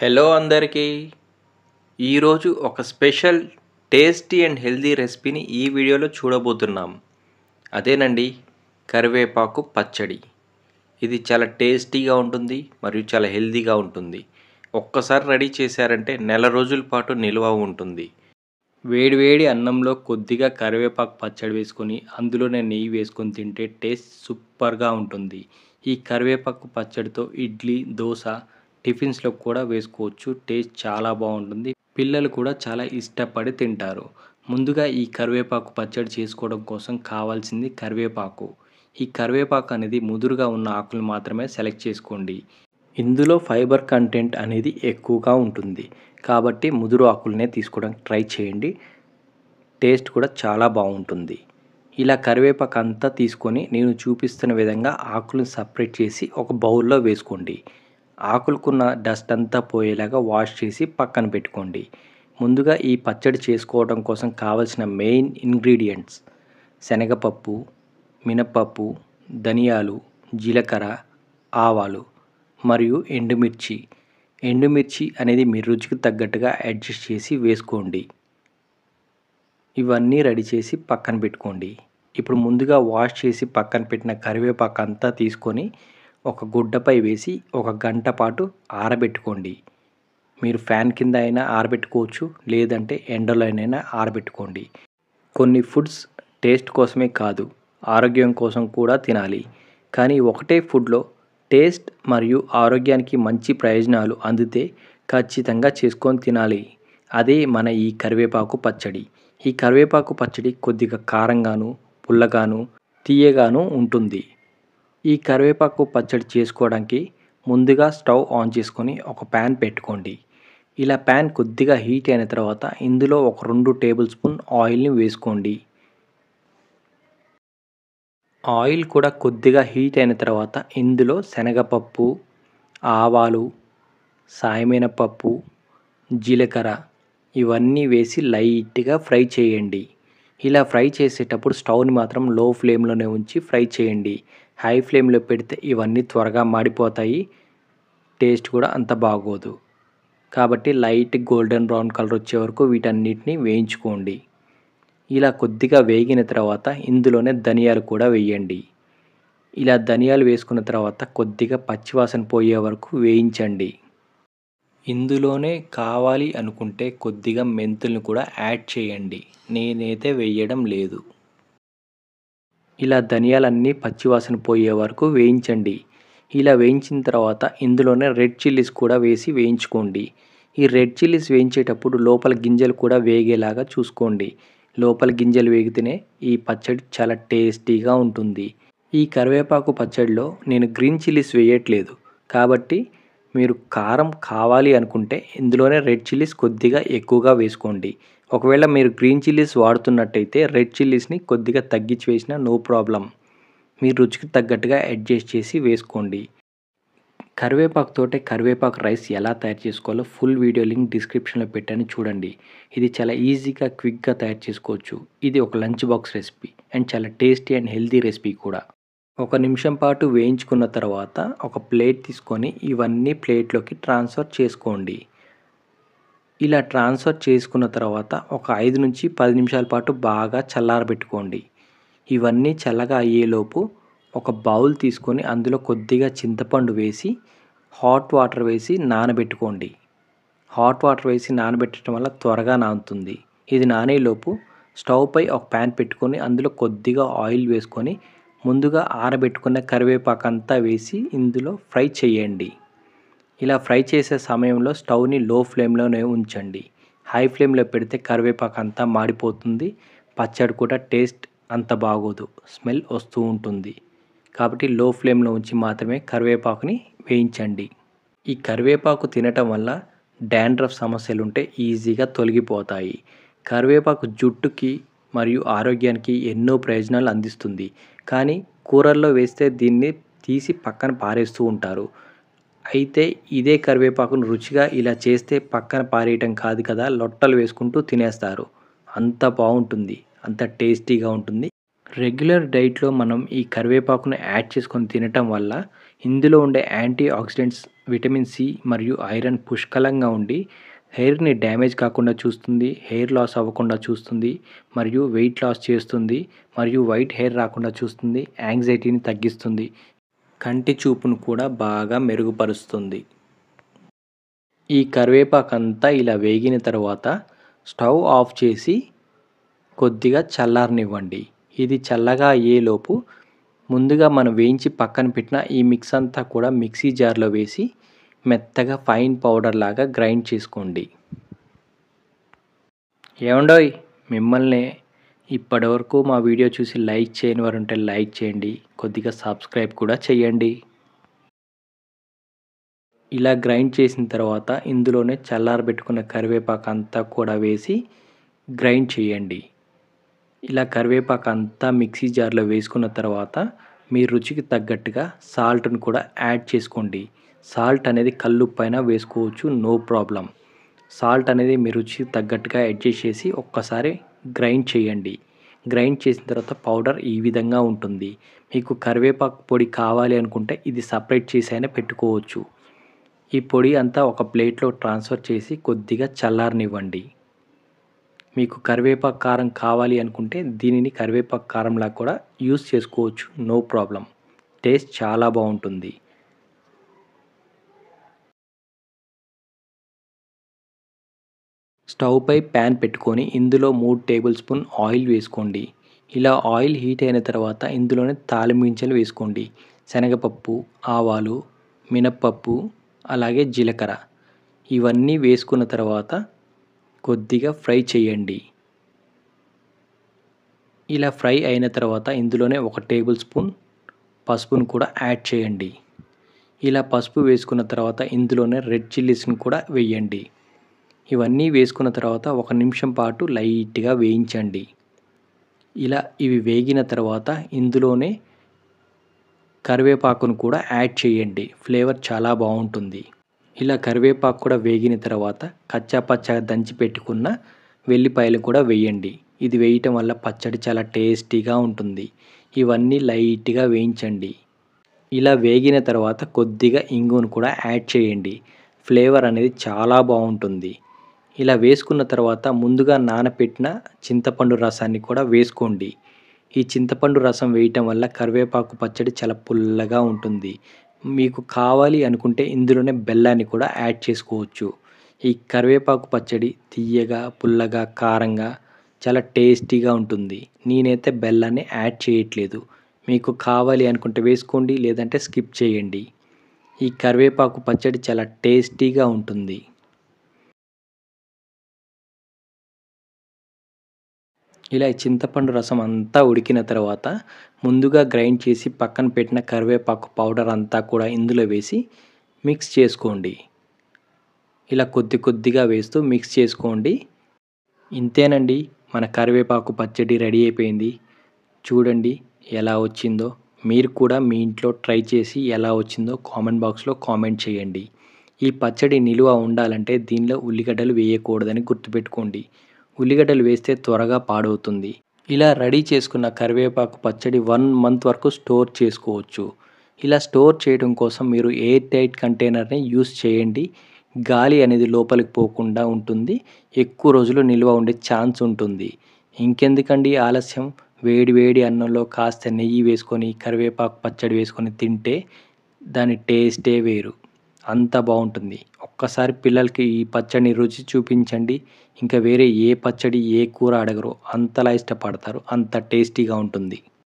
Hello అందరికీ. ఈరోజు ఒక స్పెషల్ టేస్టీ అండ్ హెల్తీ రెసిపీని ఈ వీడియోలో చూడబోతున్నాం. అదేనండి, కరివేపాకు పచ్చడి. ఇది చాలా టేస్టీగా ఉంటుంది మరియు చాలా హెల్తీగా ఉంటుంది. ఒక్కసారి రెడీ చేశారంటే నెల రోజుల పాటు నిల్వ ఉంటుంది. వేడివేడి అన్నంలో కొద్దిగా కరివేపాకు పచ్చడి వేసుకొని అందులోనే నెయ్యి వేసుకొని తింటే టేస్ట్ సూపర్గా ఉంటుంది. ఈ కరివేపాకు పచ్చడితో ఇడ్లీ, దోశ, టిఫిన్స్లో కూడా వేసుకోవచ్చు. టేస్ట్ చాలా బాగుంటుంది. పిల్లలు కూడా చాలా ఇష్టపడి తింటారు. ముందుగా ఈ కరివేపాకు పచ్చడి చేసుకోవడం కోసం కావాల్సింది కరివేపాకు. ఈ కరివేపాకు అనేది ముదురుగా ఉన్న ఆకులు మాత్రమే సెలెక్ట్ చేసుకోండి. ఇందులో ఫైబర్ కంటెంట్ అనేది ఎక్కువగా ఉంటుంది కాబట్టి ముదురు ఆకులనే తీసుకోవడానికి ట్రై చేయండి. టేస్ట్ కూడా చాలా బాగుంటుంది. ఇలా కరివేపాకు అంతా తీసుకొని నేను చూపిస్తున్న విధంగా ఆకులను సపరేట్ చేసి ఒక బౌల్లో వేసుకోండి. ఆకులకున్న డస్ట్ అంతా పోయేలాగా వాష్ చేసి పక్కన పెట్టుకోండి. ముందుగా ఈ పచ్చడి చేసుకోవడం కోసం కావలసిన మెయిన్ ఇంగ్రీడియంట్స్: శనగపప్పు, మినపప్పు, ధనియాలు, జీలకర్ర, ఆవాలు మరియు ఎండుమిర్చి. ఎండుమిర్చి అనేది మీ రుచికి తగ్గట్టుగా అడ్జస్ట్ చేసి వేసుకోండి. ఇవన్నీ రెడీ చేసి పక్కన పెట్టుకోండి. ఇప్పుడు ముందుగా వాష్ చేసి పక్కన పెట్టిన కరివేపాకు అంతా తీసుకొని ఒక గుడ్డపై వేసి ఒక గంట పాటు ఆరబెట్టుకోండి. మీరు ఫ్యాన్ కింద అయినా ఆరబెట్టుకోవచ్చు, లేదంటే ఎండలోనైనా ఆరబెట్టుకోండి. కొన్ని ఫుడ్స్ టేస్ట్ కోసమే కాదు, ఆరోగ్యం కోసం కూడా తినాలి. కానీ ఒకటే ఫుడ్లో టేస్ట్ మరియు ఆరోగ్యానికి మంచి ప్రయోజనాలు అందితే ఖచ్చితంగా చేసుకొని తినాలి. అదే మన ఈ కరివేపాకు పచ్చడి. ఈ కరివేపాకు పచ్చడి కొద్దిగా కారంగాను, పుల్లగాను, తీయగాను ఉంటుంది. ఈ కరివేపాకు పచ్చడి చేసుకోవడానికి ముందుగా స్టవ్ ఆన్ చేసుకొని ఒక ప్యాన్ పెట్టుకోండి. ఇలా ప్యాన్ కొద్దిగా హీట్ అయిన తర్వాత ఇందులో ఒక 2 టేబుల్ స్పూన్ ఆయిల్ని వేసుకోండి. ఆయిల్ కూడా కొద్దిగా హీట్ అయిన తర్వాత ఇందులో శనగపప్పు, ఆవాలు, సాయమినపప్పు, జీలకర్ర ఇవన్నీ వేసి లైట్గా ఫ్రై చేయండి. ఇలా ఫ్రై చేసేటప్పుడు స్టవ్ని మాత్రం లో ఫ్లేమ్లోనే ఉంచి ఫ్రై చేయండి. హై ఫ్లేమ్లో పెడితే ఇవన్నీ త్వరగా మాడిపోతాయి, టేస్ట్ కూడా అంత బాగోదు. కాబట్టి లైట్ గోల్డెన్ బ్రౌన్ కలర్ వచ్చే వరకు వీటన్నిటిని వేయించుకోండి. ఇలా కొద్దిగా వేగిన తర్వాత ఇందులోనే ధనియాలు కూడా వేయండి. ఇలా ధనియాలు వేసుకున్న తర్వాత కొద్దిగా పచ్చివాసన పోయే వరకు వేయించండి. ఇందులోనే కావాలి అనుకుంటే కొద్దిగా మెంతులను కూడా యాడ్ చేయండి. నేనైతే వేయడం లేదు. ఇలా ధనియాలన్నీ పచ్చివాసన పోయే వరకు వేయించండి. ఇలా వేయించిన తర్వాత ఇందులోనే రెడ్ చిల్లీస్ కూడా వేసి వేయించుకోండి. ఈ రెడ్ చిల్లీస్ వేయించేటప్పుడు లోపల గింజలు కూడా వేగేలాగా చూసుకోండి. లోపల గింజలు వేగితేనే ఈ పచ్చడి చాలా టేస్టీగా ఉంటుంది. ఈ కరివేపాకు పచ్చడిలో నేను గ్రీన్ చిల్లీస్ వేయట్లేదు కాబట్టి మీరు కారం కావాలి అనుకుంటే ఇందులోనే రెడ్ చిల్లీస్ కొద్దిగా ఎక్కువగా వేసుకోండి. ఒకవేళ మీరు గ్రీన్ చిల్లీస్ వాడుతున్నట్టయితే రెడ్ చిల్లీస్ని కొద్దిగా తగ్గించి వేసినా నో ప్రాబ్లం. మీ రుచికి తగ్గట్టుగా అడ్జస్ట్ చేసి వేసుకోండి. కరివేపాకు రైస్ ఎలా తయారు చేసుకోవాలో ఫుల్ వీడియో లింక్ డిస్క్రిప్షన్లో పెట్టాను, చూడండి. ఇది చాలా ఈజీగా, క్విక్గా తయారు చేసుకోవచ్చు. ఇది ఒక లంచ్ బాక్స్ రెసిపీ అండ్ చాలా టేస్టీ అండ్ హెల్తీ రెసిపీ కూడా. 1 నిమిషం పాటు వేయించుకున్న తర్వాత ఒక ప్లేట్ తీసుకొని ఇవన్నీ ప్లేట్లోకి ట్రాన్స్ఫర్ చేసుకోండి. ఇలా ట్రాన్స్ఫర్ చేసుకున్న తర్వాత ఒక 5 నుంచి 10 నిమిషాల పాటు బాగా చల్లారబెట్టుకోండి. ఇవన్నీ చల్లగా అయ్యేలోపు ఒక బౌల్ తీసుకొని అందులో కొద్దిగా చింతపండు వేసి హాట్ వాటర్ వేసి నానబెట్టుకోండి. హాట్ వాటర్ వేసి నానబెట్టడం వల్ల త్వరగా నానుతుంది. ఇది నానేలోపు స్టవ్ పై ఒక ప్యాన్ పెట్టుకొని అందులో కొద్దిగా ఆయిల్ వేసుకొని ముందుగా ఆరబెట్టుకున్న కరివేపాకు అంతా వేసి ఇందులో ఫ్రై చేయండి. ఇలా ఫ్రై చేసే సమయంలో స్టవ్ని లో ఫ్లేమ్లోనే ఉంచండి. హై ఫ్లేమ్లో పెడితే కరివేపాకు అంతా మాడిపోతుంది. పచ్చడి కూడా టేస్ట్ అంత బాగోదు, స్మెల్ వస్తూ ఉంటుంది. కాబట్టి లో ఫ్లేమ్లో ఉంచి మాత్రమే కరివేపాకుని వేయించండి. ఈ కరివేపాకు తినటం వల్ల డాండ్రఫ్ సమస్యలు ఉంటే ఈజీగా తొలగిపోతాయి. కరివేపాకు జుట్టుకి మరియు ఆరోగ్యానికి ఎన్నో ప్రయోజనాలు అందిస్తుంది. కానీ కూరల్లో వేస్తే దీన్ని తీసి పక్కన పారేస్తూ ఉంటారు. అయితే ఇదే కరివేపాకును రుచిగా ఇలా చేస్తే పక్కన పారేయటం కాదు కదా, లొట్టలు వేసుకుంటూ తినేస్తారు. అంత బాగుంటుంది, అంత టేస్టీగా ఉంటుంది. రెగ్యులర్ డైట్లో మనం ఈ కరివేపాకును యాడ్ చేసుకొని తినటం వల్ల ఇందులో ఉండే యాంటీ ఆక్సిడెంట్స్ విటమిన్ సి మరియు ఐరన్ పుష్కలంగా ఉండి హెయిర్‌ని డ్యామేజ్ కాకుండా చూస్తుంది, హెయిర్ లాస్ అవ్వకుండా చూస్తుంది, మరియు వెయిట్ లాస్ చేస్తుంది, మరియు వైట్ హెయిర్ రాకుండా చూస్తుంది, యాంగ్జైటీని తగ్గిస్తుంది, కంటి చూపును కూడా బాగా మెరుగుపరుస్తుంది. ఈ కరివేపాకంతా ఇలా వేగిన తర్వాత స్టవ్ ఆఫ్ చేసి కొద్దిగా చల్లారనివ్వండి. ఇది చల్లగా అయ్యేలోపు ముందుగా మనం వేయించి పక్కన పెట్టిన ఈ మిక్స్ అంతా కూడా మిక్సీ జార్‌లో వేసి మెత్తగా ఫైన్ పౌడర్ లాగా గ్రైండ్ చేసుకోండి. ఏవండోయ్! మిమ్మల్నే ఇప్పటివరకు మా వీడియో చూసి లైక్ చేయని వారు ఉంటే లైక్ చేయండి. కొద్దిగా సబ్స్క్రైబ్ కూడా చేయండి. ఇలా గ్రైండ్ చేసిన తర్వాత ఇందులోనే చల్లారబెట్టుకున్న కరివేపాకు అంతా కూడా వేసి గ్రైండ్ చేయండి. ఇలా కరివేపాకు అంతా మిక్సీ జార్‌లో వేసుకున్న తర్వాత మీ రుచికి తగ్గట్టుగా సాల్ట్‌ని కూడా యాడ్ చేసుకోండి. సాల్ట్ అనేది కల్లుప్పైనా వేసుకోవచ్చు, నో ప్రాబ్లమ్. సాల్ట్ అనేది మీ రుచికి తగ్గట్టుగా అడ్జస్ట్ చేసి ఒక్కసారి గ్రైండ్ చేయండి. గ్రైండ్ చేసిన తర్వాత పౌడర్ ఈ విధంగా ఉంటుంది. మీకు కరివేపాకు పొడి కావాలి అనుకుంటే ఇది సపరేట్ చేసి అయినా పెట్టుకోవచ్చు. ఈ పొడి అంతా ఒక ప్లేట్‌లో ట్రాన్స్‌ఫర్ చేసి కొద్దిగా చల్లారనివ్వండి. మీకు కరివేపాకు కారం కావాలి అనుకుంటే దీనిని కరివేపాకు కారంలా కూడా యూజ్ చేసుకోవచ్చు, నో ప్రాబ్లమ్. టేస్ట్ చాలా బాగుంటుంది. స్టవ్‌పై ప్యాన్ పెట్టుకొని ఇందులో 3 టేబుల్ స్పూన్ ఆయిల్ వేసుకోండి. ఇలా ఆయిల్ హీట్ అయిన తర్వాత ఇందులోనే తాలింపు గింజలు వేసుకోండి. శనగపప్పు, ఆవాలు, మినప్పప్పు, అలాగే జీలకర్ర ఇవన్నీ వేసుకున్న తర్వాత కొద్దిగా ఫ్రై చేయండి. ఇలా ఫ్రై అయిన తర్వాత ఇందులోనే 1 టేబుల్ స్పూన్ పసుపును కూడా యాడ్ చేయండి. ఇలా పసుపు వేసుకున్న తర్వాత ఇందులోనే రెడ్ చిల్లీస్‌ని కూడా వేయండి. ఇవన్నీ వేసుకున్న తర్వాత 1 నిమిషం పాటు లైట్‌గా వేయించండి. ఇలా ఇవి వేగిన తర్వాత ఇందులోనే కరివేపాకును కూడా యాడ్ చేయండి. ఫ్లేవర్ చాలా బాగుంటుంది. ఇలా కరివేపాకు కూడా వేగిన తర్వాత కచ్చా పచ్చాగా దంచి పెట్టుకున్న వెల్లిపాయలు కూడా వేయండి. ఇది వేయటం వల్ల పచ్చడి చాలా టేస్టీగా ఉంటుంది. ఇవన్నీ లైట్‌గా వేయించండి. ఇలా వేగిన తర్వాత కొద్దిగా ఇంగువను కూడా యాడ్ చేయండి. ఫ్లేవర్ అనేది చాలా బాగుంటుంది. ఇలా వేసుకున్న తర్వాత ముందుగా నానపెట్టిన చింతపండు రసాన్ని కూడా వేసుకోండి. ఈ చింతపండు రసం వేయటం వల్ల కరివేపాకు పచ్చడి చాలా పుల్లగా ఉంటుంది. మీకు కావాలి అనుకుంటే ఇందులోనే బెల్లాన్ని కూడా యాడ్ చేసుకోవచ్చు. ఈ కరివేపాకు పచ్చడి తియ్యగా, పుల్లగా, కారంగా చాలా టేస్టీగా ఉంటుంది. నేనైతే బెల్లాన్ని యాడ్ చేయట్లేదు. మీకు కావాలి అనుకుంటే వేసుకోండి, లేదంటే స్కిప్ చేయండి. ఈ కరివేపాకు పచ్చడి చాలా టేస్టీగా ఉంటుంది. ఇలా ఈ చింతపండు రసం అంతా ఉడికిన తర్వాత ముందుగా గ్రైండ్ చేసి పక్కన పెట్టిన కరివేపాకు పౌడర్ అంతా కూడా ఇందులో వేసి మిక్స్ చేసుకోండి. ఇలా కొద్ది కొద్దిగా వేస్తూ మిక్స్ చేసుకోండి. ఇంతేనండి, మన కరివేపాకు పచ్చడి రెడీ అయిపోయింది. చూడండి ఎలా వచ్చిందో. మీరు కూడా మీ ఇంట్లో ట్రై చేసి ఎలా వచ్చిందో కామెంట్ బాక్స్‌లో కామెంట్ చేయండి. ఈ పచ్చడి నిలువ ఉండాలంటే దీనిలో ఉల్లిగడ్డలు వేయకూడదని గుర్తుపెట్టుకోండి. ఉల్లిగడ్డలు వేస్తే త్వరగా పాడవుతుంది. ఇలా రెడీ చేసుకున్న కరివేపాకు పచ్చడి 1 మంత్ వరకు స్టోర్ చేసుకోవచ్చు. ఇలా స్టోర్ చేయడం కోసం మీరు ఎయిర్ టైట్ కంటైనర్‌ని యూజ్ చేయండి. గాలి అనేది లోపలికి పోకుండా ఉంటుంది. ఎక్కువ రోజులు నిల్వ ఉండే ఛాన్స్ ఉంటుంది. ఇంకెందుకండి ఆలస్యం, వేడి వేడి అన్నంలో కాస్త నెయ్యి వేసుకొని కరివేపాకు పచ్చడి వేసుకొని తింటే దాని టేస్టే వేరు. అంత బాగుంటుంది. ఒక్కసారి పిల్లలకి ఈ పచ్చడిని రుచి చూపించండి. ఇంకా వేరే ఏ పచ్చడి, ఏ కూర అడగరు. అంతలా ఇష్టపడతారు. అంత టేస్టీగా ఉంటుంది.